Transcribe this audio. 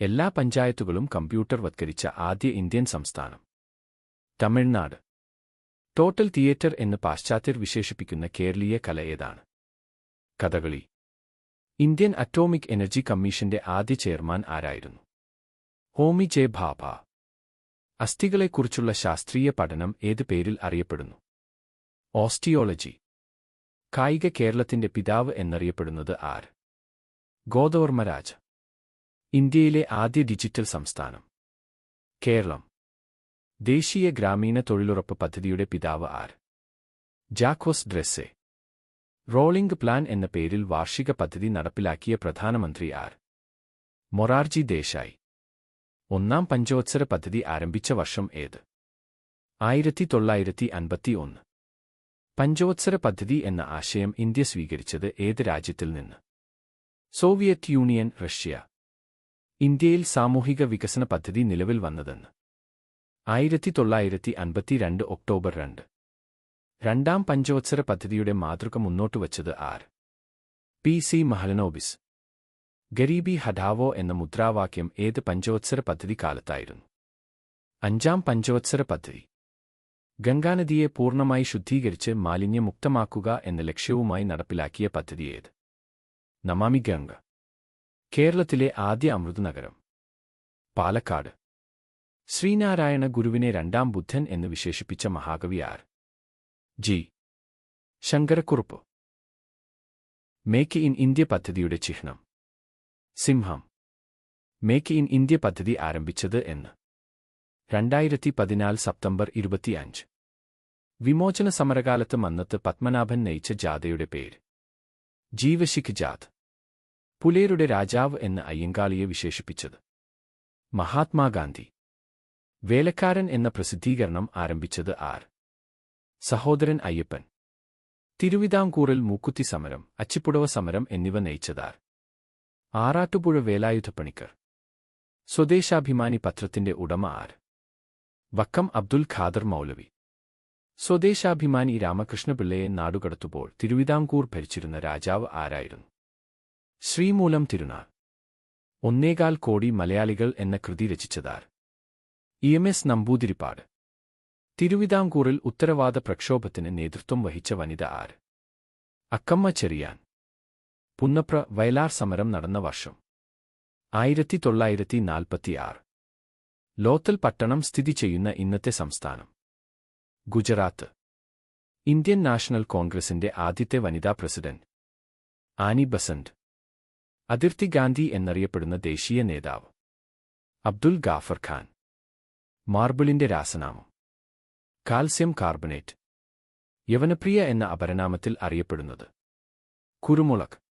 എല്ലാ പഞ്ചായത്തുകളും കമ്പ്യൂട്ടർവത്കരിച്ച ആദ്യ ഇന്ത്യൻ സംസ്ഥാനം. തമിഴ്നാട്. ടോട്ടൽ തിയേറ്റർ എന്ന് പാശ്ചാത്യർ വിശേഷിപ്പിക്കുന്ന കേരളീയ കല ഏതാണ്? കഥകളി. ഇന്ത്യൻ അറ്റോമിക് എനർജി കമ്മീഷന്റെ ആദ്യ ചെയർമാൻ ആരായിരുന്നു? ഹോമി ജെ ഭാഭ. അസ്ഥികളെക്കുറിച്ചുള്ള ശാസ്ത്രീയ പഠനം ഏത് പേരിൽ അറിയപ്പെടുന്നു? ഓസ്റ്റിയോളജി. കായിക കേരളത്തിന്റെ പിതാവ് എന്നറിയപ്പെടുന്നത് ആര്? ഗോദവർമ്മരാജ. ഇന്ത്യയിലെ ആദ്യ ഡിജിറ്റൽ സംസ്ഥാനം? കേരളം. ദേശീയ ഗ്രാമീണ തൊഴിലുറപ്പ് പദ്ധതിയുടെ പിതാവ് ആര്? ജാക്വസ് ഡ്രെസ്സെ. റോളിംഗ് പ്ലാൻ എന്ന പേരിൽ വാർഷിക പദ്ധതി നടപ്പിലാക്കിയ പ്രധാനമന്ത്രി ആര്? മൊറാർജി ദേശായി. ഒന്നാം പഞ്ചവത്സര പദ്ധതി ആരംഭിച്ച വർഷം ഏത്? 1951. പഞ്ചവത്സര പദ്ധതി എന്ന ആശയം ഇന്ത്യ സ്വീകരിച്ചത് ഏത് രാജ്യത്തിൽ നിന്ന്? Soviet union, Russia. ഇന്ത്യയിൽ സാമൂഹിക വികസന പദ്ധതി നിലവിൽ വന്നതെന്ന്? 1952 ഒക്ടോബർ 2. രണ്ടാം പഞ്ചവത്സര പദ്ധതിയുടെ മാതൃക മുന്നോട്ടുവച്ചത് ആര്? പി.സി. മഹലനോബിസ്. ഗരീബി ഹഠാവോ എന്ന മുദ്രാവാക്യം ഏത് പഞ്ചവത്സര പദ്ധതി കാലത്തായിരുന്നു? അഞ്ചാം പഞ്ചവത്സര പദ്ധതി. ഗംഗാനദിയെ പൂർണ്ണമായി ശുദ്ധീകരിച്ച് മാലിന്യമുക്തമാക്കുക എന്ന ലക്ഷ്യവുമായി നടപ്പിലാക്കിയ പദ്ധതി ഏത്? നമാമി ഗംഗ. കേരളത്തിലെ ആദ്യ അമൃത് നഗരം? പാലക്കാട്. ശ്രീനാരായണ ഗുരുവിനെ രണ്ടാം ബുദ്ധൻ എന്ന് വിശേഷിപ്പിച്ച മഹാകവി R? G. Sankara Kurup. Make in India പദ്ധതിയുടെ ചിഹ്നം? സിംഹം. മേക്ക് ഇൻ ഇന്ത്യ പദ്ധതി ആരംഭിച്ചത് എന്ന്? 2014 സെപ്റ്റംബർ 25. വിമോചന സമരകാലത്ത് മന്നത്ത് പത്മനാഭൻ നയിച്ച ജാഥയുടെ പേര്? ജീവശിഖ് ജാഥ. പുലേരുടെ രാജാവ് എന്ന് അയ്യങ്കാളിയെ വിശേഷിപ്പിച്ചത്? മഹാത്മാഗാന്ധി. വേലക്കാരൻ എന്ന പ്രസിദ്ധീകരണം ആരംഭിച്ചത് ആർ? സഹോദരൻ അയ്യപ്പൻ. തിരുവിതാംകൂറിൽ മൂക്കുത്തി സമരം, അച്ചിപ്പുടവ സമരം എന്നിവ നയിച്ചതാർ? ആറാട്ടുപുഴ വേലായുധപ്പണിക്കർ. സ്വദേശാഭിമാനി പത്രത്തിന്റെ ഉടമ ആർ? വക്കം അബ്ദുൽ ഖാദർ മൗലവി. സ്വദേശാഭിമാനി രാമകൃഷ്ണപിള്ളയെ നാടുകടത്തുമ്പോൾ തിരുവിതാംകൂർ ഭരിച്ചിരുന്ന രാജാവ് ആരായിരുന്നു? ശ്രീമൂലം തിരുനാൾ. 1.25 കോടി മലയാളികൾ എന്ന കൃതി രചിച്ചതാർ? EMS നമ്പൂതിരിപ്പാട്. തിരുവിതാംകൂറിൽ ഉത്തരവാദ പ്രക്ഷോഭത്തിന് നേതൃത്വം വഹിച്ച വനിത ആര്? അക്കമ്മ ചെറിയാൻ. പുന്നപ്ര വയലാർ സമരം നടന്ന വർഷം? 1946. ലോത്തൽ പട്ടണം സ്ഥിതി ചെയ്യുന്ന ഇന്നത്തെ സംസ്ഥാനം? ഗുജറാത്ത്. ഇന്ത്യൻ നാഷണൽ കോൺഗ്രസിന്റെ ആദ്യത്തെ വനിതാ പ്രസിഡന്റ്? Annie Besant. അതിർത്തി ഗാന്ധി എന്നറിയപ്പെടുന്ന ദേശീയ നേതാവ്? അബ്ദുൽ ഗാഫർ ഖാൻ. മാർബിളിന്റെ രാസനാമം? Calcium carbonate. യവനപ്രിയ എന്ന അപരനാമത്തിൽ അറിയപ്പെടുന്നത്? കുരുമുളക്.